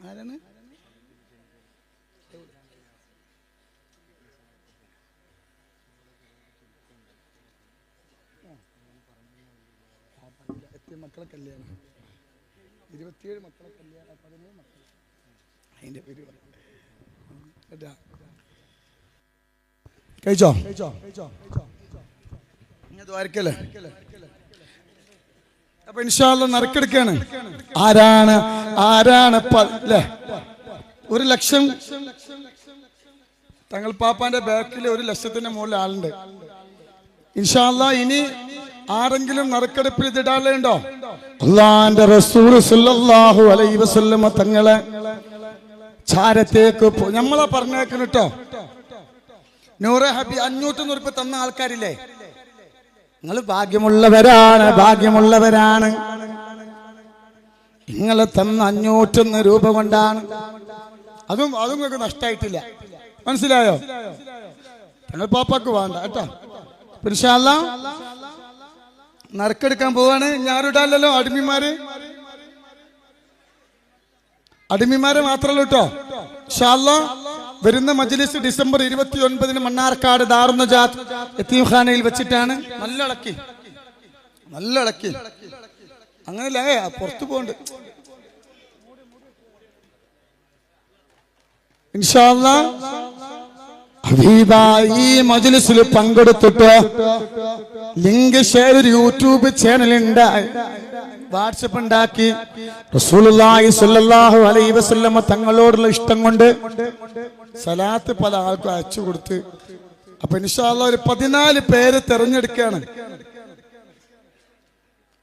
ആരാണ്? മക്കളെ കല്യാണം 27 മക്കളെ കല്യാണം 17 മക്കൾ അതിന്റെ പേര് കഴിച്ചോ ദ്വാരക്കല്ലേ? അപ്പൊ ഇൻഷാ അല്ലാഹ് നറുക്കെടുക്കാണ്. ആരാണ് അല്ലേ? 1 ലക്ഷം. തങ്ങൾ പാപ്പാന്റെ ബാക്കിൽ 1 ലക്ഷത്തിന്റെ മുകളിൽ ആളുണ്ട്. ഇൻഷാ അല്ലാഹ് ഇനി ആരെങ്കിലും നറുക്കെടുപ്പിൽ ഇതിടാനുണ്ടോ? അല്ലാഹുവിന്റെ റസൂൽ സല്ലല്ലാഹു അലൈഹി വസല്ലം തങ്ങളെ ചാരത്തേക്ക് നമ്മളെ പറഞ്ഞേക്കണം കേട്ടോ. നൂറെ ഹബി 500 രൂപ തന്ന ആൾക്കാരില്ലേ? നിങ്ങൾ ഭാഗ്യമുള്ളവരാണ്. നിങ്ങളെ തന്ന 501 രൂപ കൊണ്ടാണ്. അതും നിങ്ങൾക്ക് നഷ്ടമായിട്ടില്ല. മനസ്സിലായോ? തങ്ങൾ പാപ്പാക്ക് വേണ്ട കേട്ടോ. ഇൻഷാ അല്ലാഹ് നറുക്കെടുക്കാൻ പോവാണ്. ഞാനിടാലല്ലോ. അടിമിമാരെ മാത്രമല്ല കേട്ടോ. ഇൻഷാ അല്ലാഹ് വരുന്ന മജ്ലിസ് ഡിസംബർ 29 മണ്ണാർക്കാട് ദാറുന്നജാത്ത് യതീംഖാനയിൽ വെച്ചിട്ടാണ്. നല്ല ഇളക്കി അങ്ങനല്ലേ പുറത്തു പോകണ്ട്. ഇൻഷാ അല്ലാഹ് ഈ മജ്ലിസിൽ പങ്കെടുത്തിട്ട് ലിങ്ക് ഷെയർ യൂട്യൂബ് ചാനൽ ഉണ്ടായി വാട്സപ്പ് ഉണ്ടാക്കി റസൂലുള്ളാഹി സ്വല്ലല്ലാഹു അലൈഹി വസല്ലം തങ്ങളോടുള്ള ഇഷ്ടം കൊണ്ട് സലാത്ത് പല ആൾക്കും അയച്ചു കൊടുത്ത്. അപ്പൊ ഇൻഷാ അല്ലാഹ് ഒരു 14 പേര് തെരഞ്ഞെടുക്കുകയാണ്.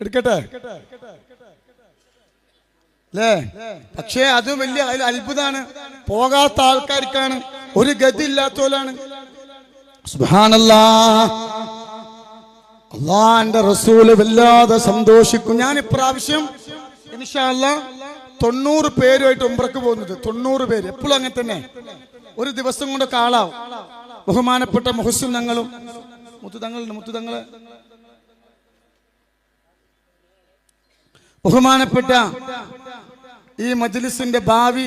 എടുക്കട്ടെ അല്ലേ? പക്ഷേ അത് വലിയ അത്ഭുതമാണ്. പോകാത്ത ആൾക്കാർക്കാണ്. ഒരു ഗതി ഇല്ലാത്തോലാണ്. സുബ്ഹാനല്ലാഹ്. അല്ലാഹുവിന്റെ റസൂല് വല്ലാതെ സന്തോഷിക്കും. ഞാൻ ഇപ്രാവശ്യം ഇൻഷാ അല്ലാഹ് 90 പേരുമായിട്ട് ഉംറക്ക് പോകുന്നത്. 90 പേര് എപ്പോഴും അങ്ങനെ തന്നെ. ഒരു ദിവസം കൊണ്ടൊക്കെ ആളാവും. ബഹുമാനപ്പെട്ട മുഹസിൻ തങ്ങളും മുത്തുതങ്ങളെ ബഹുമാനപ്പെട്ട ഈ മജ്ലിസിന്റെ ഭാവി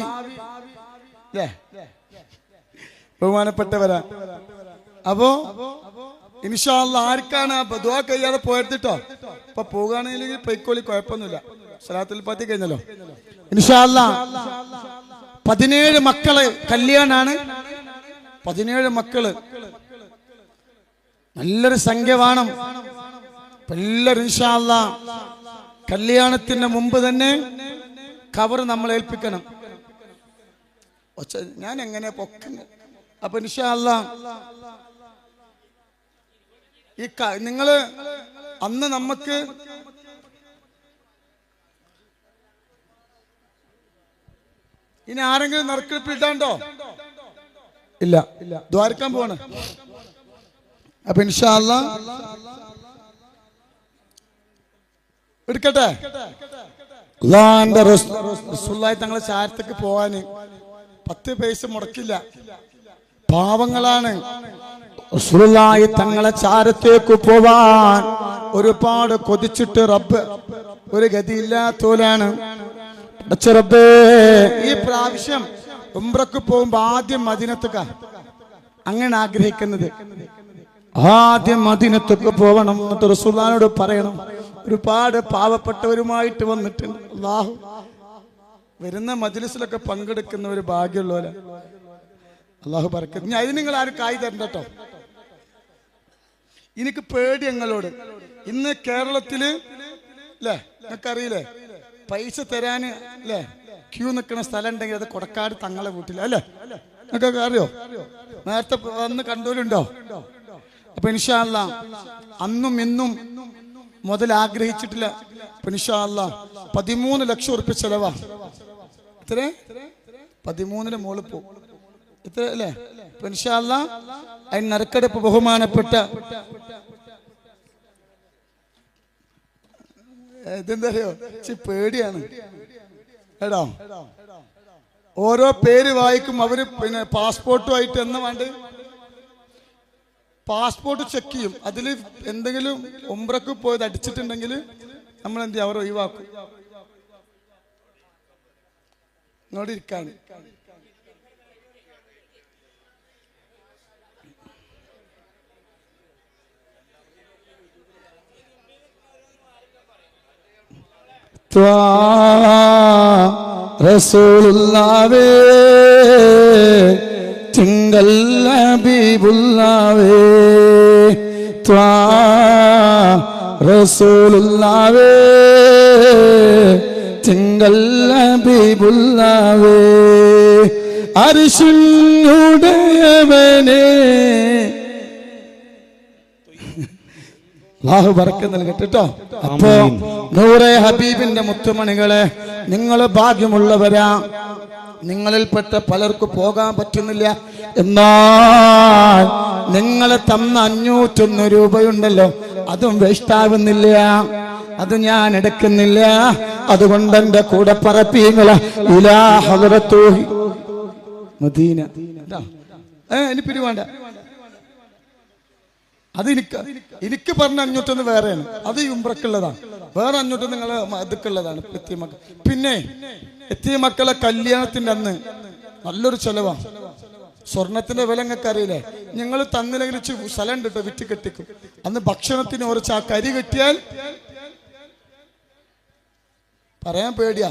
അല്ലേ? ബഹുമാനപ്പെട്ടവരാ. അപ്പോ ഇൻഷാ അല്ലാഹ് ആർക്കാണ് ദുആ കഴിയാതെ പോയെടുത്തിട്ടോ. ഇപ്പൊ പോകുകയാണെങ്കിൽ പൊയ്ക്കോളി, കുഴപ്പമൊന്നുമില്ല. സലാത്തുൽ ഫാത്തിഹ കഴിഞ്ഞല്ലോ. ഇൻഷാ അല്ലാഹ് 17 മക്കള് കല്യാണാണ്. 17 മക്കള്. നല്ലൊരു സംഖ്യ വേണം. എല്ലാവരും ഇൻഷാ അല്ലാഹ് കല്യാണത്തിന് മുമ്പ് തന്നെ കവർ നമ്മൾ ഏൽപ്പിക്കണം. ഞാൻ എങ്ങനെ പൊക്കുന്നു. അപ്പൊ ഇൻഷാ അല്ലാഹ് ഈ നിങ്ങള് അന്ന് നമുക്ക് ഇനി ആരെങ്കിലും നറുക്കെടുപ്പ് ഇടാണ്ടോ? ഇല്ല. ദ്വാരക്കാൻ പോവാണ്. അപ്പൊ ഇൻഷാ അല്ലാഹ് എടുക്കട്ടെ. അല്ലാഹുവിന്റെ റസൂലുള്ളാഹി തങ്ങളെ ചാരത്തേക്ക് പോവാന് 10 പൈസ മുടക്കില്ല. പാവങ്ങളാണ്. റസൂലുള്ളാഹി തങ്ങളെ ചാരത്തേക്ക് പോവാൻ ഒരുപാട് കൊതിച്ചിട്ട് റബ്ബ് ഒരു ഗതിയില്ലാത്തോലാണ്. റബ്ബേ ഈ പ്രാവശ്യം ഉംറക്ക് പോകുമ്പോ ആദ്യം മദീനത്തേക്കാ അങ്ങനെ ആഗ്രഹിക്കുന്നത്. ആദ്യം മദീനത്തേക്ക് പോകണം. എന്നിട്ട് റസൂലുള്ളാഹിയോട് പറയണം. ഒരുപാട് പാവപ്പെട്ടവരുമായിട്ട് വന്നിട്ടുണ്ട്. അല്ലാഹു വരുന്ന മജ്ലിസിലൊക്കെ പങ്കെടുക്കുന്ന ഒരു ഭാഗ്യമുള്ളവരാ. അല്ലാഹു ബർക്കത്ത്. ഇനി അതിന് നിങ്ങൾ ആരും കായ് തരണ്ട കേട്ടോ. എനിക്ക് പേടി ഞങ്ങളോട്. ഇന്ന് കേരളത്തില് അല്ലേ, നിങ്ങൾക്കറിയില്ലേ, പൈസ തരാന് അല്ലേ ക്യൂ നിൽക്കുന്ന സ്ഥലം ഉണ്ടെങ്കിൽ അത് കൊടക്കാട് തങ്ങളെ വീട്ടില അല്ലേ? നിങ്ങൾക്കൊക്കെ അറിയോ? നേരത്തെ വന്ന് കണ്ടോലുണ്ടോ? അപ്പൊ ഇൻഷാ അല്ലാഹ് അന്നും ഇന്നും മുതൽ ആഗ്രഹിച്ചിട്ടില്ല. ഇൻഷാ അല്ലാഹ് 13 ലക്ഷം ഉറുപ്പിക ചെലവാ. എത്ര? 13ന് മുകളിൽ പോകും. എത്ര അല്ലേ? ഇൻഷാ അല്ലാഹ് അതിന് നറുക്കെടുപ്പ് ബഹുമാനപ്പെട്ട ഇതെന്താ അറിയോ? പേടിയാണ് കേട്ടോ. ഓരോ പേര് വായിക്കും അവര്. പിന്നെ പാസ്പോർട്ടുമായിട്ട് എന്നാ വേണ്ട, പാസ്പോർട്ട് ചെക്ക് ചെയ്യും. അതിൽ എന്തെങ്കിലും ഉംറക്ക് പോയത് അടിച്ചിട്ടുണ്ടെങ്കിൽ നമ്മൾ എന്ത് ചെയ്യും, അവർ ഒഴിവാക്കും. ഇങ്ങോട്ട് ഇരിക്കാൻ റസൂലുള്ളാഹേ തിങ്കൾ ഹബീബുള്ളാഹേ റസൂലുള്ളാഹേ തിങ്കൾ ഹബീബുള്ളാഹേ അർശിനുടയവനേ. അല്ലാഹു ബറക്കത്ത് നൽകട്ടെ കേട്ടോ. അപ്പോ നൂറെ ഹബീബിന്റെ മുത്തുമണികളെ, നിങ്ങൾ ഭാഗ്യമുള്ളവരാ. നിങ്ങളിൽപ്പെട്ട പലർക്കും പോകാൻ പറ്റുന്നില്ല. എന്നാൽ നിങ്ങൾ തന്ന 501 രൂപയുണ്ടല്ലോ, അതും വേസ്റ്റ് ആവുന്നില്ല, അത് ഞാൻ എടുക്കുന്നില്ല. അതുകൊണ്ട് എന്റെ കൂടെ പറപ്പീങ്ങളെ ഇലാ ഹദ്റത്തു മദീന. ഇനി പിരിവേണ്ട, അത് എനിക്ക് പറഞ്ഞ 501 വേറെയാണ്, അത് ഉംറക്കുള്ളതാണ്. വേറെ 501 നിങ്ങളെ ഇതൊക്കെയുള്ളതാണ് എത്തിയമക്കൾ. പിന്നെ എത്തിയമക്കളെ കല്യാണത്തിന്റെ അന്ന് നല്ലൊരു ചെലവാ. സ്വർണത്തിന്റെ വില നിങ്ങൾക്ക് അറിയില്ലേ? നിങ്ങൾ തന്നില്ലെങ്കിൽ സ്ഥലം ഉണ്ട് കേട്ടോ, വിറ്റ് കെട്ടിക്കും. അന്ന് ഭക്ഷണത്തിന് ഒരു ചാക്ക് അരി കെട്ടിയാൽ പറയാൻ പേടിയാ.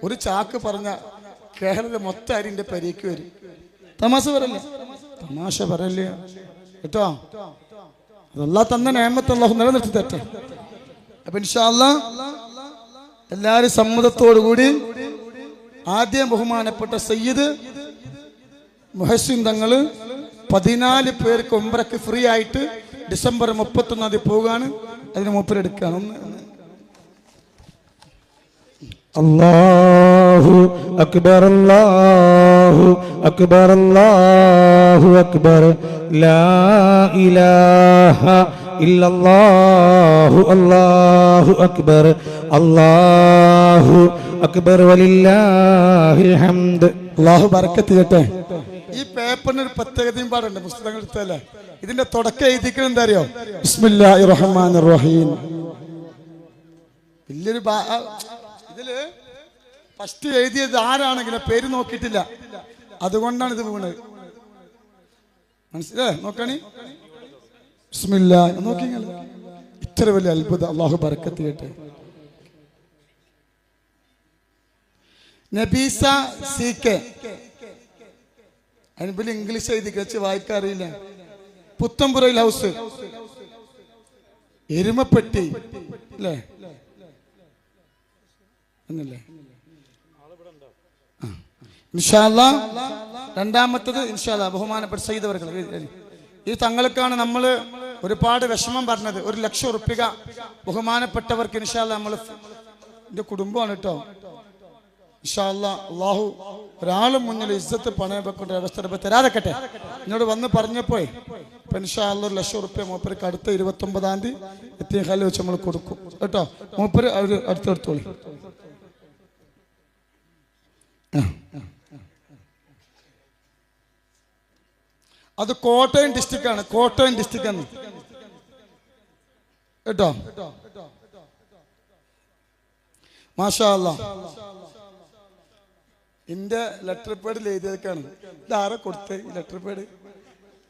ഒരു ചാക്ക് പറഞ്ഞ കേരളത്തിലെ മൊത്തം അരിന്റെ പരിക്ക് വരും. തമാശ പറയല്ലേ, തമാശ പറയല്ലേ കേട്ടോ. അല്ലാഹ് തന്ന നിഅമത്ത് അല്ലാഹു നിലനിർത്തി തരട്ടെ. അപ്പൊ ഇൻഷാ അല്ലാഹ് എല്ലാവരും സമ്മതത്തോടു കൂടി ആദ്യം ബഹുമാനപ്പെട്ട സയ്യിദ് മുഹസിൻ തങ്ങള് 14 പേർക്ക് ഉംറക്ക് ഫ്രീ ആയിട്ട് ഡിസംബർ 31 തീയതി പോവുകയാണ്. അതിന് മൂപ്പരെടുക്കുകയാണ്. അല്ലാഹു അക്ബർ അല്ലാഹു അക്ബർ അല്ലാഹു അക്ബർ ലാ ഇലാഹ ഇല്ലല്ലാഹു അല്ലാഹു അക്ബർ അല്ലാഹു അക്ബർ വലില്ലാഹിൽ ഹംദ്. അല്ലാഹു ബറക്കത്ത് ചെയ്യട്ടെ. ഈ പേപ്പറിന് ഒരു പ്രത്യേകതയും പാടുണ്ട്, പുസ്തകങ്ങൾ എടുത്തല്ലേ. ഇതിന്റെ തുടക്കം എഴുതിക്കുന്നത് എന്താ അറിയോ? ബിസ്മില്ലാഹിർ റഹ്മാനിർ റഹീം. വലിയൊരു ഇതില് ഫസ്റ്റ് എഴുതിയത് ആരാണെങ്കിലും പേര് നോക്കിയിട്ടില്ല, അതുകൊണ്ടാണ് ഇത് വീണത്. മനസ്സിലേ? നോക്കണി ബിസ്മില്ലാഹ് നോക്കി. ഇത്ര വലിയ അത്ഭുതം. അല്ലാഹു ബറക്കത്ത് ചെയ്യട്ടെ. നബീസ CK. അതിന് ഇംഗ്ലീഷ് എഴുതി വെച്ച് വായിക്കാറിയില്ല. പുത്തമ്പുറയിൽ ഹൗസ്, എരുമപ്പെട്ടി അല്ലേ എന്നല്ലേ? ഇൻഷാ അല്ലാഹ് രണ്ടാമത്തത് ഇൻഷാ അല്ലാഹ് ബഹുമാനപ്പെട്ട സയ്യിദ് അവർകൾ. ഈ തങ്ങൾക്കാണ് നമ്മൾ ഒരുപാട് വിഷമം പറഞ്ഞത്. 1 ലക്ഷം ഉറുപ്പിക ബഹുമാനപ്പെട്ടവർക്ക് ഇൻഷാ അല്ലാഹ് നമ്മൾ, എന്റെ കുടുംബമാണ് കേട്ടോ. ഇൻഷാ അല്ലാഹ് അല്ലാഹു ഒരാളും മുന്നിൽ ഇസ്സത്ത് പണയം വെക്കേണ്ട അവസ്ഥ തരാതെക്കട്ടെ. എന്നോട് വന്ന് പറഞ്ഞപ്പോ ഇപ്പൊ ഇൻഷാ അല്ലാഹ് 1 ലക്ഷം ഉറുപ്പിക മൂപ്പർക്ക് അടുത്ത 29-ാം തീയതി എത്തിയഹാലിൽ വെച്ച് നമ്മൾ കൊടുക്കും കേട്ടോ. മൂപ്പര് അവര് അടുത്തെടുത്തോളൂ. അത് കോട്ടയം ഡിസ്ട്രിക്റ്റ് ആണ്, കോട്ടയം ഡിസ്ട്രിക്റ്റ് ആണ് കേട്ടോ. മാഷാ അല്ലാഹ്. എന്റെ ലെറ്റർ പേഡിൽ എഴുതിയേക്കാണ്. ഇതാരെ കൊടുത്തേ ഈ ലെറ്റർ പേഡ്?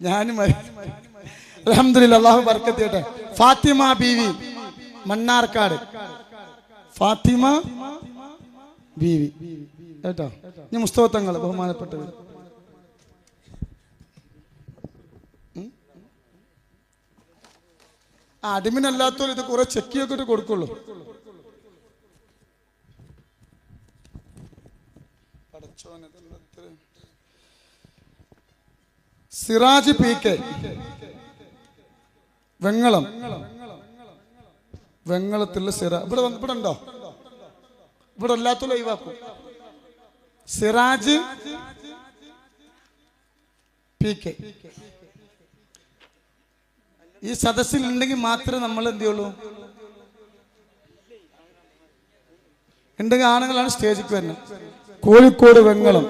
ഞാനും അൽഹംദുലില്ലാഹ്. അല്ലാഹു ബർക്കത്ത് ചെയ്യട്ടെ. ഫാത്തിമ ബീവി, മണ്ണാർക്കാട്. ഫാത്തിമ ബീവി കേട്ടോ. ഇനി മുസ്തഫ തങ്ങൾ ബഹുമാനപ്പെട്ടവർ. അടിമിനല്ലാത്തവർ ഇത് കുറെ ചെക്ക് ചെയ്തിട്ട് കൊടുക്കുള്ളൂ. സിറാജ് PK വെങ്ങളം, വെങ്ങളത്തുള്ള ഇവിടെ ഉണ്ടോ? ഇവിടെ അല്ലാത്ത ഒഴിവാക്കും. സിറാജ് PK ഈ സദസ്സിൽ ഉണ്ടെങ്കിൽ മാത്രമേ നമ്മൾ എന്ത് ചെയ്യുള്ളൂ. ഉണ്ടെങ്കിൽ ആണുങ്ങളാണ് സ്റ്റേജിൽ വരുന്നത്. കോഴിക്കോട് വെങ്ങളം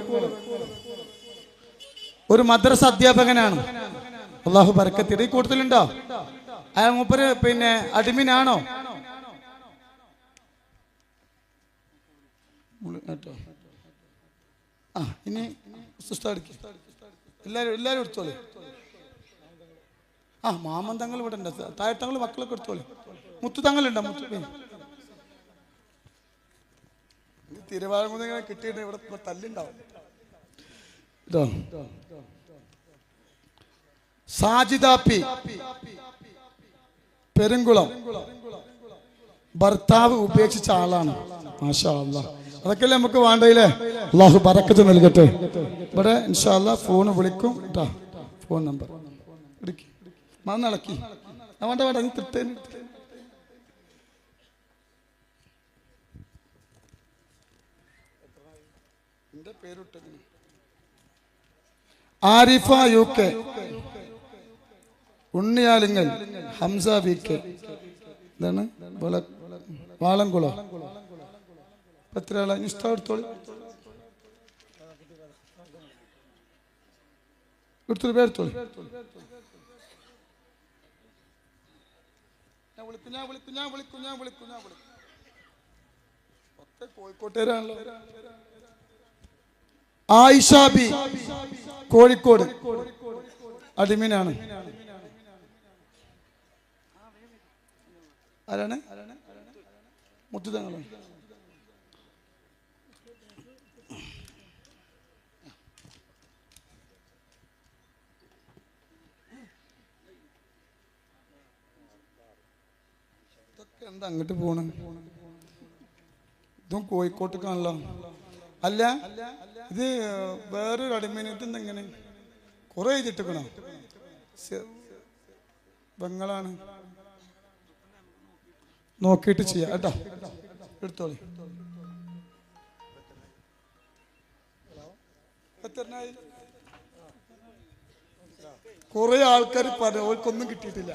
ഒരു മദ്രസ അധ്യാപകനാണ്. അള്ളാഹു ബർക്കത്ത്. ഈ കൂട്ടത്തിലുണ്ടോ? അയാൾ മൂപ്പര് പിന്നെ അടിമിനാണോ? ആ ഇനി എല്ലാരും എടുത്തോളൂ. ആ മാമൻ തങ്ങൾ ഇവിടെ ഉണ്ട്. താഴത്തങ്ങൾ മക്കളൊക്കെ എടുത്തോളൂ. മുത്തു തങ്ങളുണ്ടോ? മുത്തു തിരുവാങ്കുന്നിങ്ങനെ കിട്ടിയിട്ട് ഇവിടെ തല്ലുണ്ടാവും. ഇതോ സാജിദാപ്പി പെരുങ്കുളം, ഭർത്താവ് ഉപേക്ഷിച്ച ആളാണ്. മാഷാ അല്ലാഹ്. അതൊക്കെയല്ലേ നമുക്ക് വേണ്ടയില്ലേ? അള്ളാഹു ബറക്കത്ത് നൽകട്ടെ. ഇവിടെ ഇൻഷാ അല്ലാഹ് ഫോൺ വിളിക്കും കേട്ടാ. ഫോൺ നമ്പർ മന്നിളക്കി വേണ്ട വേണ്ട നീ തിട്ടേന്. ആരിഫ UK, ഉണ്ണിയാലിങ്ങൽ, ഹംസ VK, എന്താണ് വാളംകുളോ. എത്ര ആളാ? ഇഷ്ടം എടുത്തോളി. എടുത്തോളി. ഞാൻ വിളിക്കും. കോഴിക്കോട്ടേരാണല്ലോ. ആയിഷാബി കോഴിക്കോട് അടിമീനാണ്. ആരാണ്? മുത്തുതങ്ങളാണ്. എന്താ അങ്ങോട്ട് പോണ? ഇതും കോഴിക്കോട്ടേക്കാണല്ലോ. അല്ല ഇത് വേറൊരു അടിമീനിട്ട് എങ്ങനെ കുറെ എഴുതിട്ടിക്കണോ? ബംഗളാണ്. നോക്കിയിട്ട് ചെയ്യാം കേട്ടോ. എടുത്തോളി. കുറെ ആൾക്കാർ ഓർക്കൊന്നും കിട്ടിയിട്ടില്ല.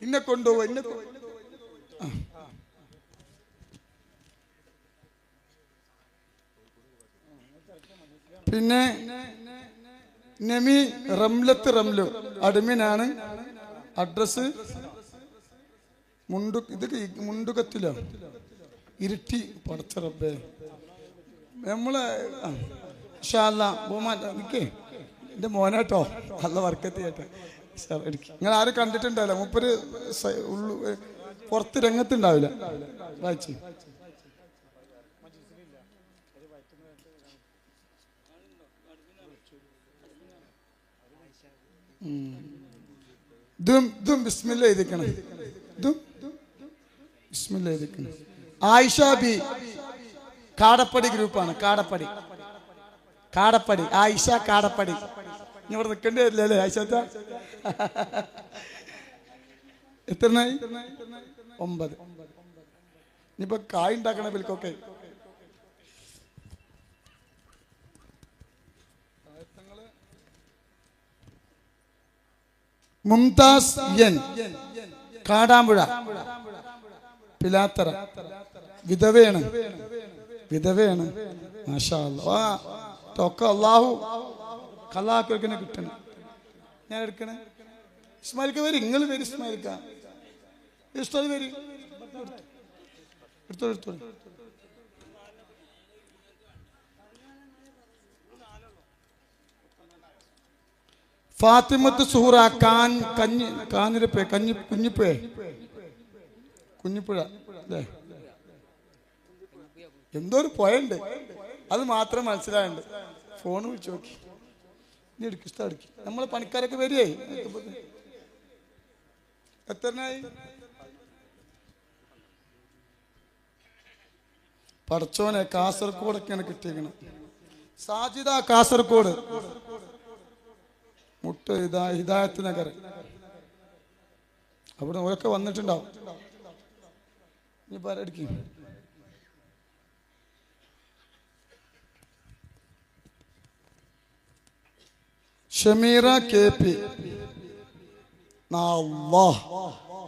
ഇന്നെ കൊണ്ടുപോവാ. പിന്നെ നമി റംലു അഡ്മിനാണ്. അഡ്രസ് മുണ്ടുകത്തിലോ ഇരുട്ടി. പടച്ച റബ്ബേ നമ്മളെ എന്റെ മോനാട്ടോ. നല്ല വർക്കത്ത് ചെയ്യട്ടെ. നിങ്ങൾ ആരും കണ്ടിട്ടുണ്ടാവില്ല. മൂപ്പര് പുറത്ത് രംഗത്തുണ്ടാവില്ല. വായിച്ചു ബിസ്മില്ല എഴുതിക്കണം. ബിസ്മില്ല എഴുതിക്കണം. ആയിഷ ബി കാടപ്പടി ഗ്രൂപ്പാണ്. കാടപ്പടി ആയിഷ കാടപ്പടി. ഇനി ഇവിടെ നിൽക്കേണ്ടി വരില്ലല്ലേ ആയിഷത്ത? എത്രനായി? 9. ഇനിയിപ്പോ കായ് ഉണ്ടാക്കണ ബിൽക്കൊക്കെ. മുംതാസ് എൻ കാടാമ്പുഴ പിലാത്തറ. വിധവയാണ്. മാഷാ അല്ലാഹ്. ഒക്കെ അള്ളാഹു കലാക്കൽക്കിനെ കിട്ടണം. ഞാൻ എടുക്കണേ. ഇസ്മായിൽക്ക് വരും. നിങ്ങൾ വരും. ഇസ്മായിൽക്ക ഇഷ്ടം വരും. എടുത്തോളൂ. ഫാത്തിമത്ത് സുഹറ കാഞ്ഞിരപ്പേ കുഞ്ഞിപ്പുഴ അല്ലേ? എന്തോ ഒരു പോയുണ്ട്. അത് മാത്രം മനസ്സിലായുണ്ട്. ഫോൺ വിളിച്ചു നോക്കി. ഇനി എടുക്കി. നമ്മളെ പണിക്കാരൊക്കെ വരികേ. എത്രനായി? പടച്ചോനെ കാസർഗോഡൊക്കെയാണ് കിട്ടിയിരിക്കണം. സാജിദ കാസർഗോഡ്. മുട്ട് ഹിദായത്ത് നഗർ. അവിടെ ഓരൊക്കെ വന്നിട്ടുണ്ടാവും. ഇനി പാരടിക്കും. ഷമീറ KP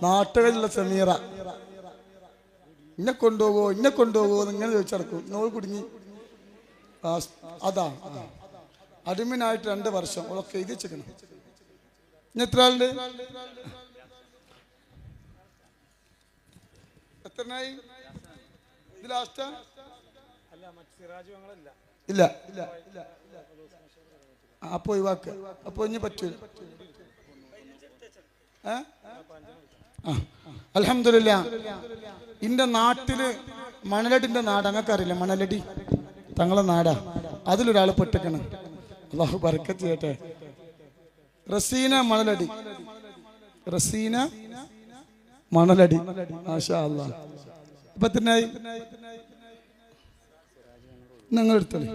നാട്ടുകളിലുള്ള ഷമീറ. ഇന്നെ കൊണ്ടുപോകോ നിങ്ങൾ ചോദിച്ചടക്കും. നോൾ കുടുങ്ങി. അതാ അഡ്മിനായിട്ട് 2 വർഷം അവളൊക്കെ എഴുതി വെച്ചേക്കണം. ഇനി എത്ര ആളുണ്ട്? എത്രനായി? ഇത് ലാസ്റ്റ് ഇല്ല. അപ്പൊ ഒഴിവാക്കുക. അപ്പൊ ഇനി പറ്റൂല. അൽഹംദുലില്ലാ. ഇന്റെ നാട്ടില് മണലടിന്റെ നാട് അങ്ങക്കറിയില്ല. മണലടി തങ്ങളെ നാടാ. അതിലൊരാൾ പെട്ടിക്കണം. അള്ളാഹു ബർക്കത്ത് ചെയ്യട്ടെ. റസീന മണലടി. റസീന മണലടി. മാഷാ അല്ലാഹ്. ഇപ്പൊ എത്രനായി? നിങ്ങൾ എടുത്തത്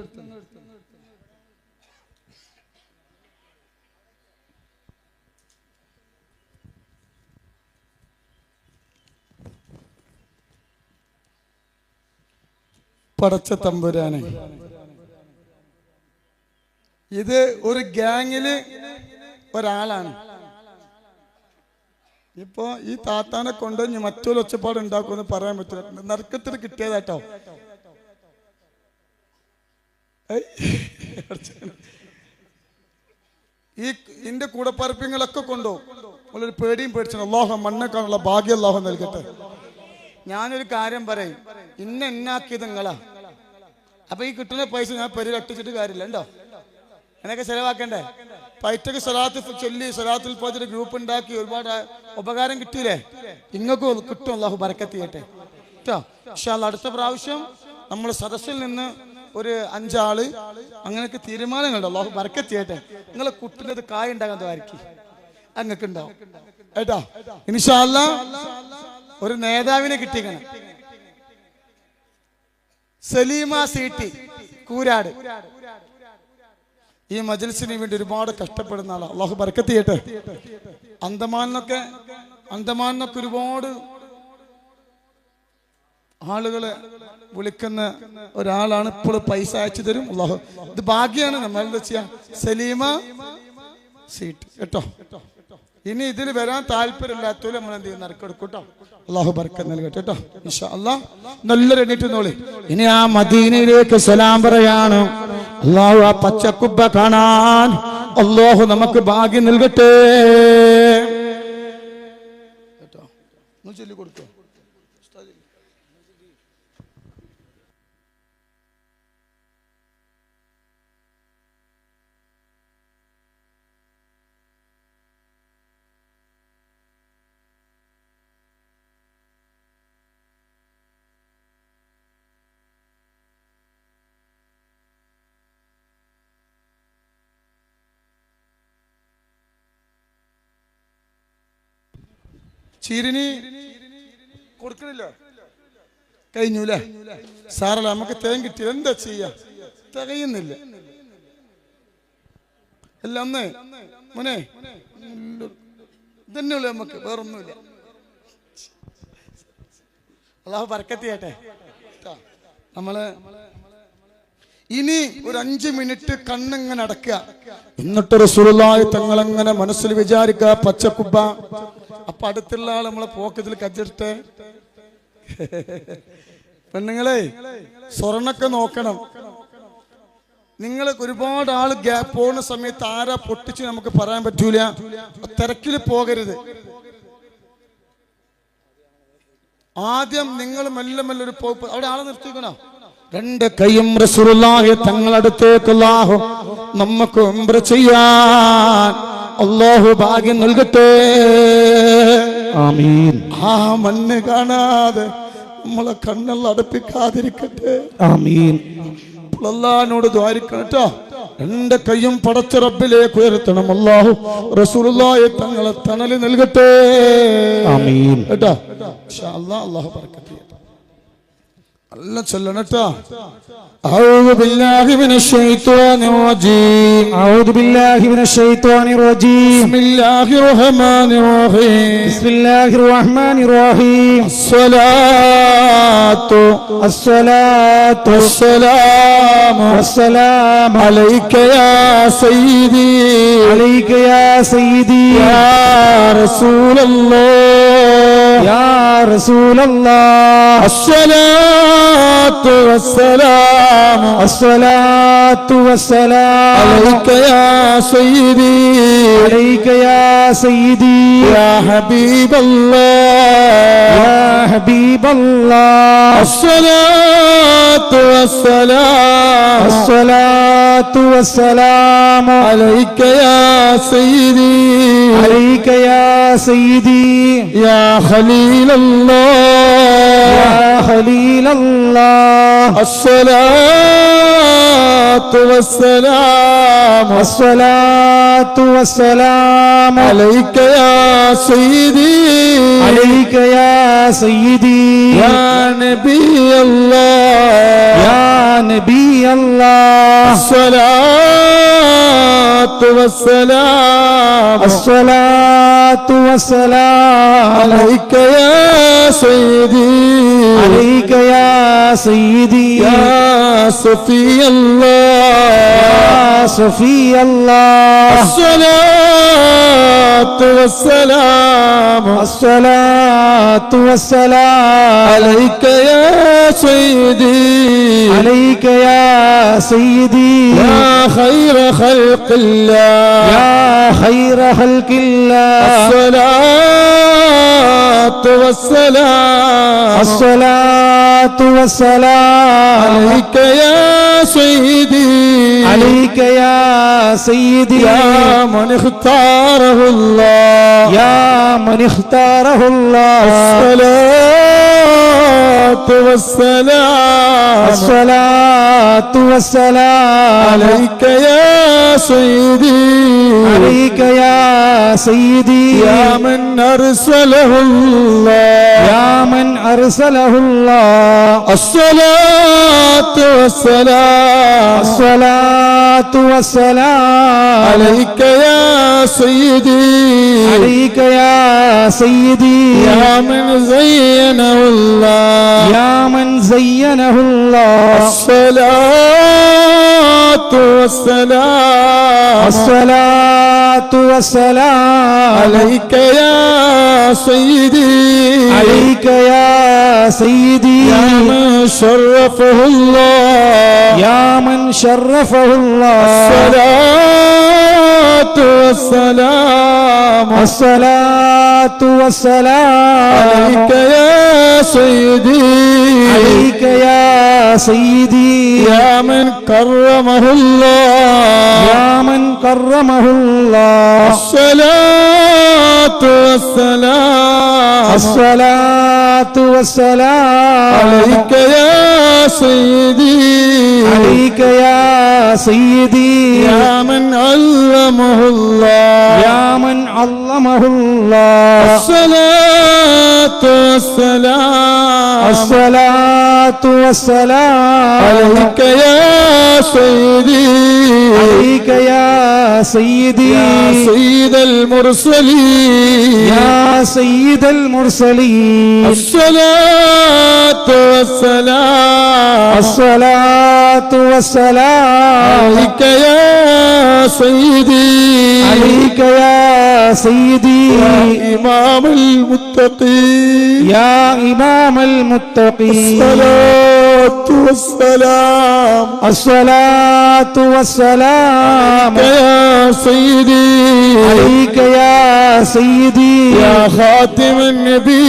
പടച്ച തമ്പുരാനെ, ഇത് ഒരു ഗ്യാങ്ങില് ഒരാളാണ്. ഇപ്പൊ ഈ താത്താനെ കൊണ്ട് മറ്റൊരു ഒച്ചപ്പാട് ഉണ്ടാക്കുമെന്ന് പറയാൻ പറ്റില്ല. നറുക്കത്തിന് കിട്ടിയതാട്ടോ. ഈ ഇന്റെ കൂടപ്പറപ്പിങ്ങളൊക്കെ കൊണ്ടോ ഒരു പേടിയും പേടിച്ചു. അല്ലാഹു മണ്ണേക്കാനുള്ള ഭാഗ്യം അല്ലാഹു നൽകട്ടെ. ഞാനൊരു കാര്യം പറയും, എന്നാക്കിയത് നിങ്ങളാ. അപ്പൊ ഈ കിട്ടുന്ന പൈസ ഞാൻ പെരയിൽ അട്ടിച്ചിട്ട് കാര്യമില്ല. ഉണ്ടോ? എന്നൊക്കെ ചെലവാക്കണ്ടേ? പൈറ്റക്ക് സ്വലാത്ത് ചൊല്ലി സ്വലാത്തുൽ ഫജ്ർ ഗ്രൂപ്പ് ഉണ്ടാക്കി ഒരുപാട് ഉപകാരം കിട്ടിയില്ലേ? ഇങ്ങൾക്കും കിട്ടും. അല്ലാഹു ബർക്കത്ത് ചെയ്യട്ടെ കേട്ടോ. ഇൻഷാ അല്ലാഹ് അടുത്ത പ്രാവശ്യം നമ്മൾ സദസ്സിൽ നിന്ന് ഒരു 5 ആള് അങ്ങനെയൊക്കെ തീരുമാനങ്ങളുണ്ട്. അല്ലാഹു ബർക്കത്ത് ചെയ്യട്ടെ. നിങ്ങളെ കുട്ടിൻ്റെ കായ ഉണ്ടാകാൻ ദ്വാരിക്കും അങ്ങക്ക് ഉണ്ടാവും കേട്ടോ. ഇൻഷാ അല്ലാഹ് ഒരു നേതാവിനെ കിട്ടിക്കണം. സലീമ സീട്ടി കൂരാട്. ഈ മജ്‌ലിസിന് വേണ്ടി ഒരുപാട് കഷ്ടപ്പെടുന്ന ആളാണ്. അല്ലാഹു ബർക്കത്ത് ചെയ്യട്ടെ. അന്തമാനൊക്കെ ഒരുപാട് ആളുകളെ വിളിക്കുന്ന ഒരാളാണ്. ഇപ്പോൾ പൈസ അയച്ചു തരും. അല്ലാഹു, ഇത് ഭാഗ്യാണ്. നമ്മൾ എന്താ ചെയ്യാ? സലീമ സീറ്റ് കേട്ടോ. ഇനി ഇതിൽ വരാൻ താല്പര്യമില്ലാത്തവരും നമ്മൾ എന്ത് ചെയ്യും? നറുക്കെടുക്കും കേട്ടോ. അല്ലാഹു ബർക്കത്ത് നൽകട്ടെ കേട്ടോ. ഇൻഷാ അല്ലാഹ് നല്ലൊരു എണീറ്റ് നോളി. ഇനി ആ മദീനയിലേക്ക് സലാം പറയാണ്. അല്ലാഹു ആ പച്ചക്കുബ്ബ കാണാൻ അല്ലാഹു നമുക്ക് ഭാഗ്യം നൽകട്ടെ കേട്ടോ. ചൊല്ലി കൊടുത്തോ. ചീരിനി കൊടുക്കണില്ല. കഴിഞ്ഞൂല്ലേ? സാറല്ല, നമുക്ക് തേൻ കിട്ടിയത് എന്താ ചെയ്യാ? തികയുന്നില്ല. അല്ല ഒന്നേ മോനെ ഇതന്നെയുള്ളൂ നമുക്ക്, വേറൊന്നുമില്ല. അല്ലാഹു ബർക്കത്ത് ചെയ്യട്ടെ. നമ്മള് ഇനി ഒരു 5 മിനിറ്റ് കണ്ണിങ്ങനെ അടക്കുക. എന്നിട്ട് റസൂലുള്ളാഹി തങ്ങളങ്ങനെ മനസ്സിൽ വിചാരിക്കുക പച്ചക്കുബ്ബ. അപ്പൊ അടുത്തുള്ള ആൾ നമ്മളെ പോക്കറ്റിൽ കജ്ജിട്ടെ. പെണ്ണുങ്ങളെ സ്വർണ്ണൊക്കെ നോക്കണം. നിങ്ങൾ ഒരുപാട് ആള് പോകുന്ന സമയത്ത് ആരാ പൊട്ടിച്ച് നമുക്ക് പറയാൻ പറ്റൂല. തിരക്കിൽ പോകരുത്. ആദ്യം നിങ്ങൾ മെല്ലെ മെല്ലെ ഒരു പോക്ക്. അവിടെ ആളെ നിർത്തിക്കണോ? 2 കൈയും റസൂലുള്ളാഹി തങ്ങളടുത്തേക്ക് അല്ലാഹു നമുക്ക് ഉംറ ചെയ്യാൻ അല്ലാഹു ഭാഗ്യം നൽകട്ടെ. ആമീൻ. ആ മണ്ണ് കാണാതെ നമ്മളെ കണ്ണെല്ലാം അടപ്പിക്കാതിരിക്കട്ടെ. ആമീൻ. അല്ലാഹുവിനോട് ദ്വാരിക്കണം കേട്ടോ. 2 കൈയും പടച്ച റബ്ബിലേക്ക് ഉയർത്തണം. അല്ലാഹു റസൂലുള്ളാഹി തങ്ങളെ തണല് നൽകട്ടെ. ആമീൻ കേട്ടോ. ഇൻഷാ അല്ലാഹ് അല്ലാഹു ബർക്കത്ത് ചെയ്യട്ടെ. الله تسلمته. أعوذ بالله من الشيطان الرجيم. أعوذ بالله من الشيطان الرجيم. بسم الله الرحمن الرحيم. بسم الله الرحمن الرحيم. الصلاة والسلام والسلام عليك يا سيدي. عليك يا سيدي يا رسول الله. يا رسول الله الصلاة والسلام الصلاة والسلام عليك يا سيدي عليك يا سيدي يا حبيب الله يا حبيب الله الصلاة والسلام الصلاة والسلام عليك يا سيدي عليك يا سيدي يا خليل الله يا خليل الله الصلاة والسلام الصلاة والسلام عليك يا سيدي عليك يا سيدي يا نبي الله يا نبي الله الصلاة والسلام الصلاة والسلام عليك يا سيدي عليك يا سيدي يا صفي الله يا صفي الله الصلاة والسلام الصلاة والسلام عليك يا سيدي عليك يا سيدي يا خير خلق الله يا خير خلق الله الصلاة والسلام الصلاة والسلام عليك يا سيدي عليك يا سيدي يا من اختاره الله يا من اختاره الله الصلاة والسلام الصلاة والسلام عليك يا سيدي عليك يا سيدي يا من أرسله الله يا من أرسله الله الصلاة والسلام الصلاة والسلام عليك يا سيدي عليك يا سيدي يا من زينه الله يا من زينه الله الصلاة والسلام الصلاة والسلام عليك يا سيدي عليك يا سيدي يا من شرفه الله يا من شرفه الله الصلاة والسلام الصلاة والسلام عليك يا سيدي عليك يا سيدي يا من كرمه الله يا من كرمه الله الصلاة والسلام الصلاة والسلام عليك يا سيدي عليك يا سيدي يا من علمه الله يا من علمه الله الصلاة والسلام الصلاة والسلام عليك يا سيدي عليك يا سيدي يا سيد المرسلين يا سيد المرسلين الصلاة والسلام الصلاة والسلام عليك يا سيدي عليك يا سيدي يا إمام المتقين يا إمام المتقين الصلاة والسلام الصلاة والسلام يا سيدي عليك يا سيدي يا خاتم النبي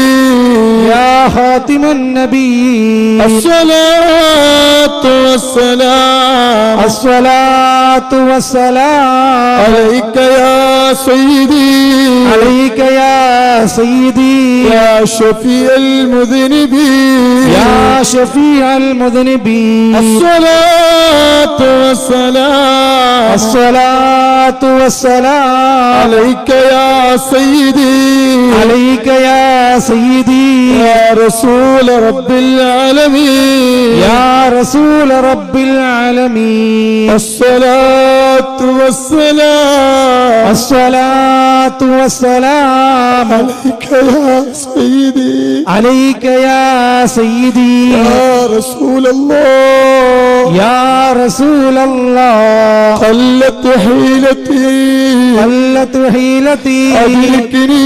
يا خاتم النبي الصلاة والسلام الصلاة والسلام عليك يا سيدي عليك يا سيدي يا شفيع المذنبين يا شفيع المذنبين الصلاة والسلام الصلاة والسلام عليك يا سيدي عليك يا سيدي يا رسول رب العالمين يا رسول رب العالمين الصلاة والسلام الصلاة والسلام عليك يا سيدي عليك يا سيدي يا رسول الله يا رسول الله قلت حيلتي قلت حيلتي أدركني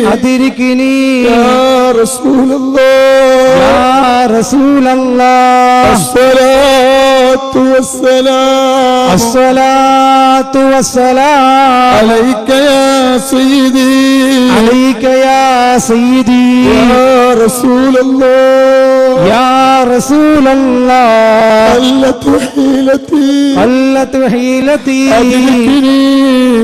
أدركني يا رسول الله يا رسول الله الصلاة والسلام الصلاة والسلام عليك يا سيدي عليك يا سيدي يا رسول الله يا رسول الله قلت حيلتي قلت حيلتي أدركني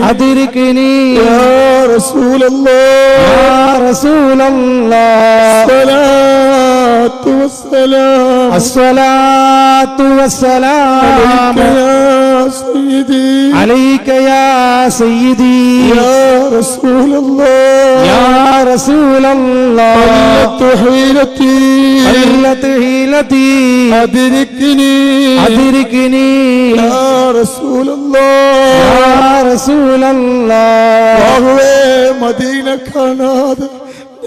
أدركني يا رسول الله يا رسول الله الصلاة والسلام الصلاة والسلام عليك يا سيدي عليك يا سيدي يا رسول الله يا رسول الله قلت حيلتي قلت حيلتي أدركني أدركني يا رسول الله يا رسول الله അല്ലാഹുവേ മദീന കാണാതെ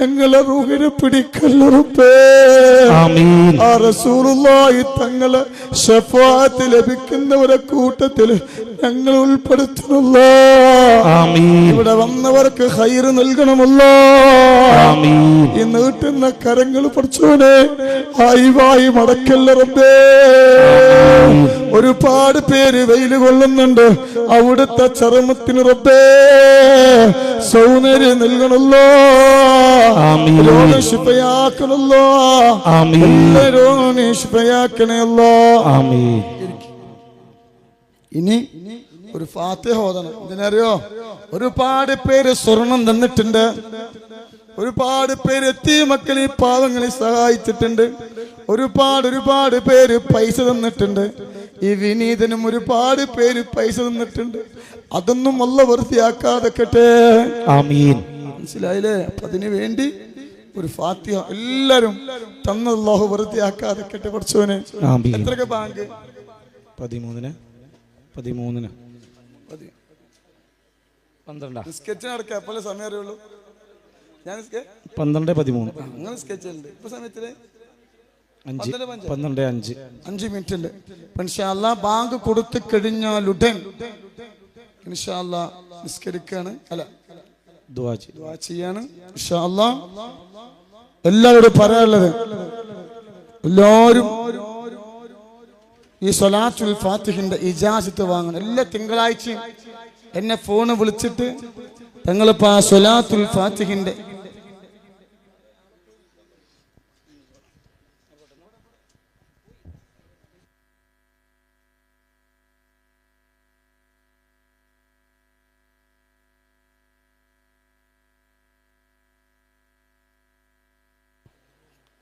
ഞങ്ങളെ റൂഹിനെ പിടിക്കല്ലുറപ്പേ ആമീൻ ആ റസൂലുള്ളാഹി തങ്ങളെ ശഫാഅത്ത് ലഭിക്കുന്നവരെ കൂട്ടത്തിൽ ഞങ്ങൾ ഉൾപ്പെടുത്തുന്നല്ലോ ആമീൻ ഇവിടെ വന്നവർക്ക് ഖൈർ നൽകണമല്ലോ ആമീൻ ഈ നീട്ടുന്ന കരങ്ങൾ പഠിച്ചോനെ ആയിവായി മടക്കല്ല റബ്ബേ ഒരുപാട് പേര് വെയില് കൊള്ളുന്നുണ്ട് അവിടുത്തെ ചർമ്മത്തിന് റബ്ബേ സൗന്ദര്യം നൽകണല്ലോ ആമീൻ രോഗം ശിഫയാക്കണല്ലോ ആമീൻ എല്ലാ രോഗം ശിഫയാക്കണല്ലോ ആമീൻ ഇനി ഒരു ഫാത്തിഹ ഓതണം ഇതിനറിയോ ഒരുപാട് പേര് സ്വർണം തന്നിട്ടുണ്ട് ഒരുപാട് പേര് എത്തിയ മക്കളെ പാവങ്ങളെ സഹായിച്ചിട്ടുണ്ട് ഒരുപാട് പേര് പൈസ തന്നിട്ടുണ്ട് ഈ വിനീതനും ഒരുപാട് പേര് പൈസ തന്നിട്ടുണ്ട് അതൊന്നും അല്ല വൃത്തിയാക്കാതെക്കട്ടെ ആമീൻ മനസ്സിലായില്ലേ അപ്പൊ അതിനു വേണ്ടി ഒരു ഫാത്തിഹ എല്ലാരും തന്ന അല്ലാഹു വൃത്തിയാക്കാതെക്കട്ടെ കുറച്ചോനെ ആമീൻ എത്രയൊക്കെ ബാങ്ക് 13 12 സ്കെച്ച് നടക്കുക എപ്പോഴും സമയം അറിയുള്ളൂ ഞാൻ 12 13 അങ്ങനെ സ്കെച്ച് ഉണ്ട് ഇപ്പൊ സമയത്തില് 5 5 മിനിറ്റ് ഉണ്ട് ഇൻഷാ അല്ലാഹ് ബാങ്ക് കൊടുത്തു കഴിഞ്ഞാലുടൻ ഇൻഷാ അല്ലാഹ് നിസ്കരിക്കാണ് അല്ല ദുആ ചെയ്യാണ് ഇൻഷാ അല്ലാഹ് എല്ലാവരോടും പറയാനുള്ളത് എല്ലാവരും ഈ സ്വലാത്തുൽ ഫാത്തിഹിന്റെ ഇജാസത്ത് വാങ്ങണം എല്ലാ തിങ്കളാഴ്ചയും എന്നെ ഫോണ് വിളിച്ചിട്ട് തങ്ങളിപ്പോ ആ സ്വലാത്തുൽ ഫാത്തിഹിന്റെ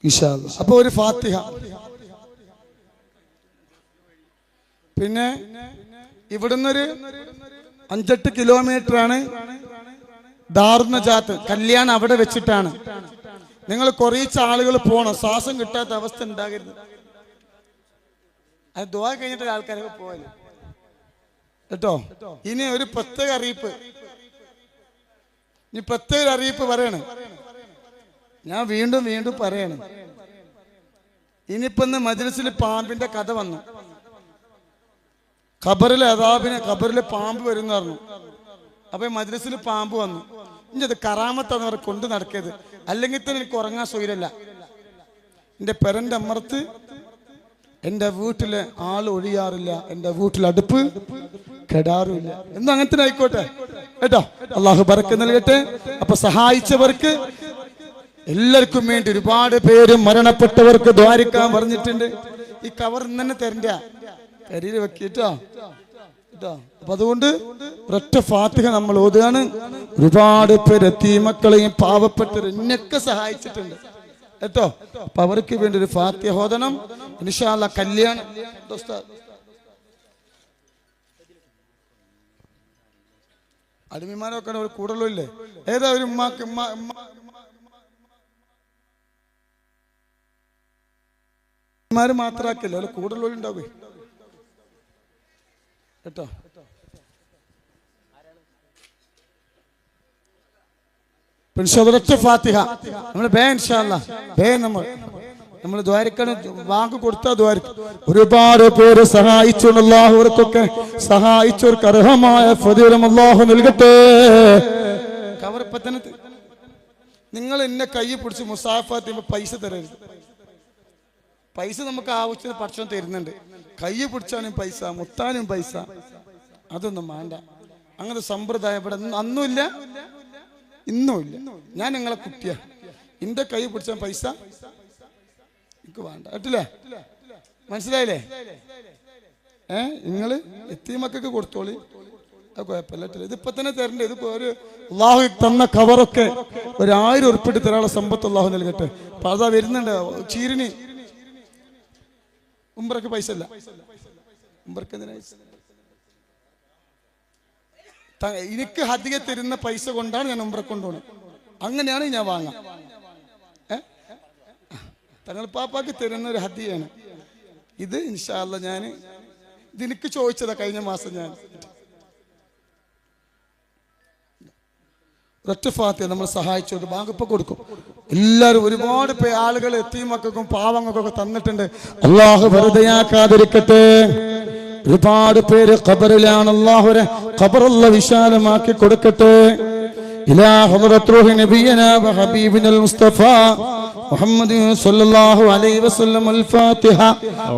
ഇൻഷാ അല്ലാഹ് അപ്പൊ ഒരു ഫാത്തിഹ പിന്നെ ഇവിടുന്നൊരു 5-8 കിലോമീറ്റർ ആണ് ദാറുന്നജാത്ത് കല്യാണം അവിടെ വെച്ചിട്ടാണ് നിങ്ങൾ കുറച്ച് ആളുകൾ പോണം ശ്വാസം കിട്ടാത്ത അവസ്ഥ ഉണ്ടാകരുത് അത് ദുആ കഴിഞ്ഞിട്ട് ആൾക്കാരൊക്കെ പോയാലും കേട്ടോ ഇനി ഒരു പ്രത്യേക അറിയിപ്പ് പറയണം ഞാൻ വീണ്ടും പറയണം ഇനിയിപ്പോ മജ്‌ലിസിൽ പാമ്പിന്റെ കഥ വന്നു ഖബറിലെ അദാബിനെ ഖബറിലെ പാമ്പ് വരുന്ന പറഞ്ഞു അപ്പൊ മജ്‌ലിസിൽ പാമ്പ് വന്നു ഇനി അത് കറാമത്താന്ന് പറഞ്ഞ് കൊണ്ട് നടക്കരുത് അല്ലെങ്കിൽ തന്നെ എനിക്ക് ഉറങ്ങാൻ സൗകര്യമില്ല എന്റെ പെരന്റെ അമ്മർത്ത് എന്റെ വീട്ടിലെ ആൾ ഒഴിയാറില്ല എന്റെ വീട്ടിൽ അടുപ്പ് കെടാറില്ല എന്നും അങ്ങനെ തന്നെ ആയിക്കോട്ടെ കേട്ടോ അള്ളാഹു ബറക്കത്ത് നൽകട്ടെ അപ്പൊ സഹായിച്ചവർക്ക് എല്ലാവർക്കും വേണ്ടി ഒരുപാട് പേര് മരണപ്പെട്ടവർക്ക് ദ്വാരിക്കാൻ പറഞ്ഞിട്ടുണ്ട് ഈ കവർ ഇന്ന് തന്നെ തരണ്ട കരിയിൽ വെക്കിട്ടോ അപ്പൊ അതുകൊണ്ട് ഒരൊറ്റ ഫാത്തിഹ നമ്മൾ ഓതുകയാണ് ഒരുപാട് പേര് എത്തീമക്കളെയും പാവപ്പെട്ടവർ എന്നെയൊക്കെ സഹായിച്ചിട്ടുണ്ട് കേട്ടോ അപ്പൊ അവർക്ക് വേണ്ടി ഒരു ഫാത്തിഹ ഓതണം ഇൻഷാ അല്ലാഹ് കല്യാണം അടിമിമാരൊക്കെ ഒരു കൂടുതലില്ലേ ഏതാ ഒരു ഉമ്മാക്ക് മാത്രാക്കില്ല അല്ല കൂടുതലുണ്ടാവേ കേട്ടോ ഫാത്തിഹ നമ്മൾ ബേ ഇൻഷാ അല്ലാഹ് ബേ നമ്മൾ നമ്മൾ ദ്വാരക്കണം, വാക്ക് കൊടുത്താൽ ദ്വാരക്കും. ഒരുപാട് പേര് സഹായിച്ചുകൊണ്ട് അല്ലാഹുവർക്കൊക്കെ സഹായിച്ചവർക്ക് അർഹമായ ഫദീലത്ത് അല്ലാഹു നൽകട്ടെ. കവർപ്പത്തനത്ത് നിങ്ങൾ എന്നെ കൈ പിടിച്ച് മുസാഫാത്ത് ചെയ്യുമ്പോൾ പൈസ തരരുത്. പൈസ നമുക്ക് ആവശ്യത്തിന് പടച്ചോൻ തരുന്നുണ്ട്. കൈ പിടിച്ചാലും പൈസ, മുത്താനും പൈസ, അതൊന്നും വേണ്ട. അങ്ങനത്തെ സമ്പ്രദായം ഇവിടെ അന്നുമില്ല, ഇന്നുമില്ല. ഞാൻ നിങ്ങളെ കുട്ടിയാ, എന്റെ കൈ പിടിച്ചാൽ പൈസ എനിക്ക് വേണ്ട കേട്ടില്ലേ? മനസ്സിലായില്ലേ? നിങ്ങള് എത്തിമക്കൾക്ക് കൊടുത്തോളി, അത് കുഴപ്പമില്ല. ഇതിപ്പോ തന്നെ തരണ്ടേ? ഇത് ഒരു അള്ളാഹു തന്ന കവറൊക്കെ 1000 ഉറുപ്പിട്ട് തരാനുള്ള സമ്പത്ത് അള്ളാഹു നൽകട്ടെ. അപ്പൊ അതാ വരുന്നുണ്ട് ചീരിനി. ഉംറക്ക് പൈസ ഇല്ല, ഉംറക്ക് എനിക്ക് ഹദിയ തരുന്ന പൈസ കൊണ്ടാണ് ഞാൻ ഉംറ കൊണ്ടുപോകുന്നത്. അങ്ങനെയാണ് ഞാൻ വാങ്ങാം. തങ്ങൾ പാപ്പാക്ക് തരുന്ന ഒരു ഹദിയാണ് ഇത്. ഇൻഷാ അല്ലാ ഞാൻ ഇതെനിക്ക് ചോദിച്ചതാ കഴിഞ്ഞ മാസം. ഞാൻ ഒറ്റ ഫാത്തിഹ നമ്മൾ സഹായിച്ചോണ്ട് ബാങ്കിപ്പോ കൊടുക്കും. എല്ലാവരും ഒരുപാട് ആളുകൾ എത്തീമക്കൾക്കും പാവങ്ങൾക്കൊക്കെ തന്നിട്ടുണ്ട്. അള്ളാഹു വെറുതെയാക്കാതിരിക്കട്ടെ. ഒരുപാട് പേര് ഖബറിലാണ്. അല്ലാഹുവരെ ഖബറുള്ള വിശാലമാക്കി കൊടുക്കട്ടെ. ഇലാ ഹദ്റത്ത് റൂഹി നബിയനാ വ ഹബീബിനൽ മുസ്തഫ മുഹമ്മദ് സല്ലല്ലാഹു അലൈഹി വസല്ലം. അൽ ഫാത്തിഹ.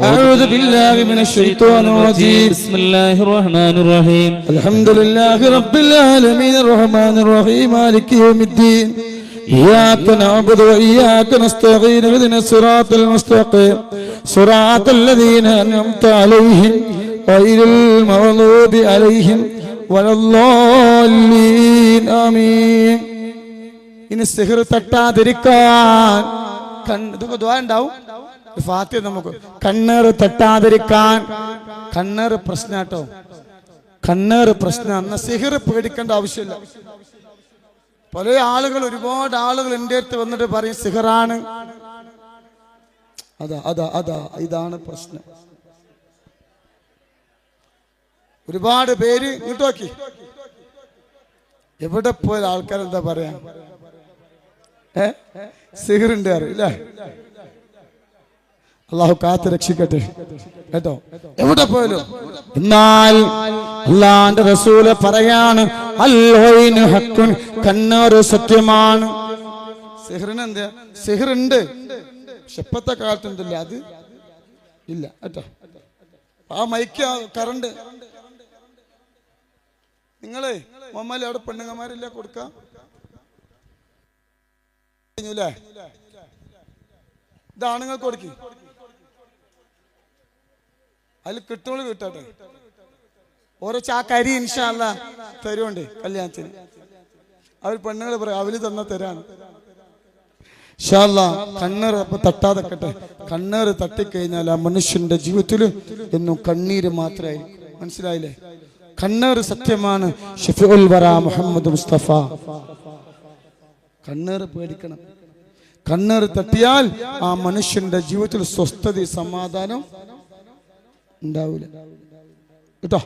അഊദു ബില്ലാഹി മിനശ് ശൈത്വാനിർ റജീം. ബിസ്മില്ലാഹിർ റഹ്മാനിർ റഹീം. അൽഹംദുലില്ലാഹി റബ്ബിൽ ആലമീൻ റഹ്മാനിർ റഹീം മാലികി യൗമിദ്ദീൻ. إياك نعبد وإياك نستعين اهدنا الصراط المستقيم صراط الذين أنعمت عليهم غير المغضوب عليهم ولا الضالين آمين. ഇനി സിഹർ തട്ടാതിരിക്കാൻ ഇതൊക്കെ ദുആ ഉണ്ടാവും. ഫാത്തിഹ നമുക്ക് കണ്ണേറ് തട്ടാതിരിക്കാൻ. കണ്ണേറ് പ്രശ്നാട്ടോ, കണ്ണേറ് പ്രശ്നം. എന്നാ സിഹർ പേടിക്കേണ്ട ആവശ്യമില്ല. പല ആളുകൾ, ഒരുപാട് ആളുകൾ എൻ്റെ അടുത്ത് വന്നിട്ട് പറയും സിഹറാണ്. അതാ ഇതാണ് പ്രശ്നം. ഒരുപാട് പേര് ഇങ്ങോട്ട് നോക്കി, എവിടെ പോയ ആൾക്കാർ എന്താ പറയാ, സിഹറുണ്ട് അറിയില്ലേ? അള്ളാഹു കാത്ത് രക്ഷിക്കട്ടെ കേട്ടോ, എവിടെ പോയാലും. എന്നാൽ അല്ലാഹുവിന്റെ റസൂല് പറയാണ് അൽ-ഐനു ഹഖ്ഖുൻ, കണ്ണേറ് സത്യമാണ്. സിഹറിന് എന്താ? സിഹറുണ്ട്, പക്ഷെ ഇപ്പത്തെ കാലത്ത് എന്തല്ല അത് ഇല്ല കേട്ടോ. ആ മൈക്ക് കറണ്ട് നിങ്ങളെ മമ്മല് അവിടെ പെണ്ണുങ്ങന്മാരില്ല കൊടുക്കാം കഴിഞ്ഞൂല്ലേ? ഇത് ആണുങ്ങൾക്ക് കൊടുക്കി, അതിൽ കിട്ടുമ്പോൾ കിട്ടട്ടെ. ഓരോ ചാക്കരി ഇൻഷാ അല്ലാ തരുമുണ്ട് കല്യാണത്തിന്. അവർ പെണ്ണുങ്ങൾ പറയും അവര് തന്ന തരാണ്. ഇൻഷാ അല്ലാ കണ്ണേറ് അപ്പൊ തട്ടാതെക്കട്ടെ. കണ്ണേറ് തട്ടിക്കഴിഞ്ഞാൽ ആ മനുഷ്യന്റെ ജീവിതത്തിൽ എന്നും കണ്ണീര് മാത്രമായിരിക്കും. മനസ്സിലായില്ലേ? കണ്ണേറ് സത്യമാണ്. ഷഫീഉൽ വറാ മുഹമ്മദ് മുസ്തഫ. കണ്ണേറ് പേടിക്കണം. കണ്ണേറ് തട്ടിയാൽ ആ മനുഷ്യന്റെ ജീവിതത്തിൽ സ്വസ്ഥത സമാധാനം ഉണ്ടാവില്ല കേട്ടോ.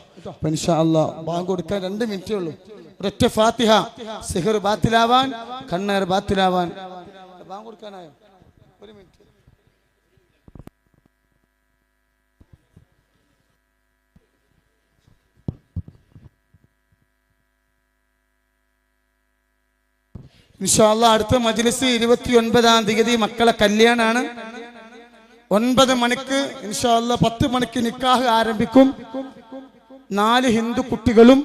ഇൻഷാ അല്ലാ ബാങ്ക് കൊടുക്കാൻ 2 മിനിറ്റേ ഉള്ളൂ. ഒരൊറ്റ ഫാത്തിഹ. സിഹർ ബാത്തിലാവാൻ, കണ്ണേറ് ബാത്തിലാവാൻ. ബാങ്ക് കൊടുക്കാനായോ? 1 മിനിറ്റ്. ഇൻഷാ അല്ലാ അടുത്ത മജ്ലിസ് 29-ാം തീയതി മക്കളെ കല്യാണാണ്. 9 മണിക്ക് ഇൻഷാ അല്ലാ 10 മണിക്ക് നിക്കാഹ് ആരംഭിക്കും. 4 ഹിന്ദു കുട്ടികളും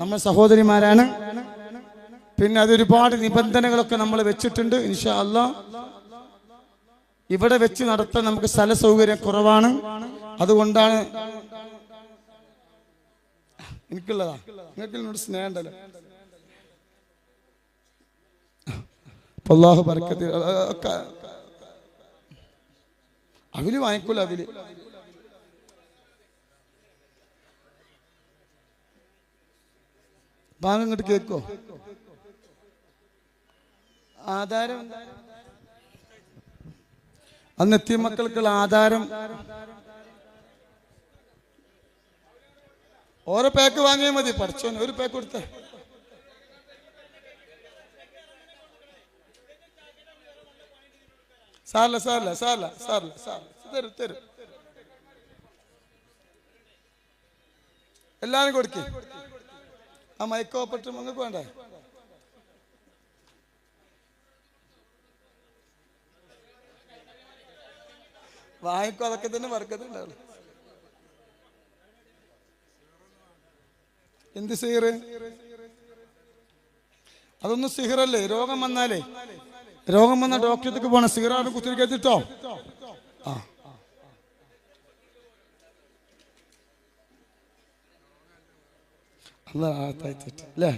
നമ്മൾ സഹോദരിമാരാണ്. പിന്നെ അതൊരുപാട് നിബന്ധനകളൊക്കെ നമ്മൾ വെച്ചിട്ടുണ്ട്. ഇൻഷാ അല്ലാ ഇവിടെ വെച്ച് നടത്താൻ നമുക്ക് സ്ഥല സൗകര്യം കുറവാണ്. അതുകൊണ്ടാണ് എനിക്കുള്ളതാ, നിങ്ങൾക്ക് എന്നോട് സ്നേഹം ഉണ്ടല്ലോ. അല്ലാഹു ബർക്കത്ത്. അവല് വാങ്ങിക്കൂല, അവല് ബാങ്ക് ഇങ്ങോട്ട് കേൾക്കോ? ആധാരം അന്ന് എത്തിയ മക്കൾക്കുള്ള ആധാരം ഓരോ പാക്ക് വാങ്ങിയാൽ മതി. പഠിച്ചോന് ഒരു പാക്ക് കൊടുത്തേ. സാറില്ല സാറില്ല സാറില്ല സാറില്ല സാറില്ല തരും തരും. എല്ലാരും കൊടുക്കേ. ആ മൈക്കോപ്പറ്റും നിങ്ങൾക്ക് വേണ്ടേ? വാങ്ങിക്കോ, അതൊക്കെ തന്നെ വർക്കത്തുണ്ടാവുള്ളൂ. എന്ത് സിഹറ്? അതൊന്നും സിഹറല്ലേ. രോഗം വന്നാൽ ഡോക്ടറേക്ക് പോകണം. സിഹറാണ് കുത്തിരിക്കത്തിട്ടോ. ആ അല്ലേ?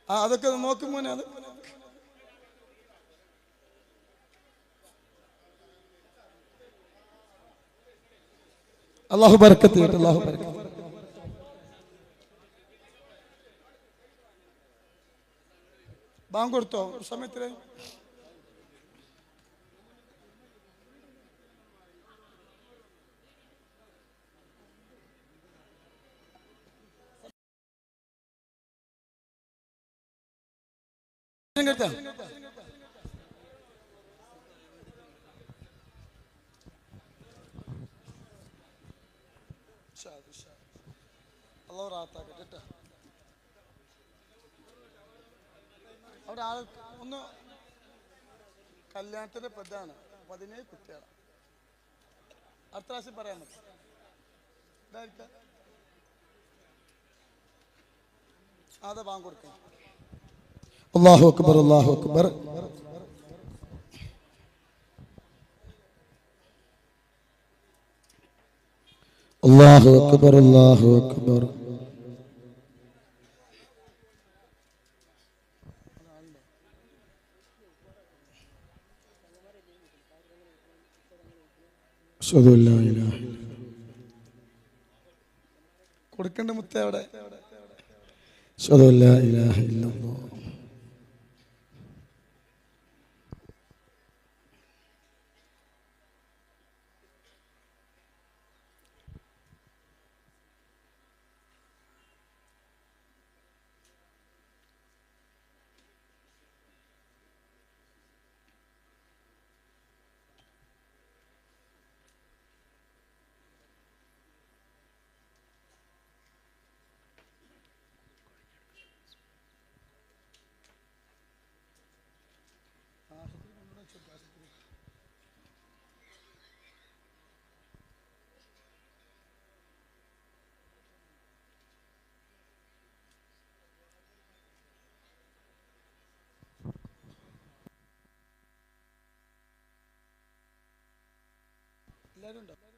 ആ അതൊക്കെ നോക്കും മോനെ. അത് അല്ലാഹു ബർക്കത്ത് ചെയ്യട്ടെ. അല്ലാഹു ബർക്കത്ത്. ബാങ്ക് കൊടുത്തോ സമയത്തില്? കേട്ടാ അല്ലാഹു റാഹത്താക്കട്ടെ. അവിടെ ആൾ ഒന്ന് കല്യാണത്തിന്റെ പെദ്ദാണ്. 17 കുട്ടികളാണ്. അടുത്ത പ്രാവശ്യം പറയാൻ പറ്റും. അതെ ബാങ്ക് കൊടുക്കാം. അല്ലാഹു അക്ബർ അല്ലാഹു അക്ബർ. അല്ലാഹു അക്ബർ അല്ലാഹു അക്ബർ. കൊടുക്കണ്ട മുത്ത അവിടെ. എല്ലാവരും ഉണ്ടോ?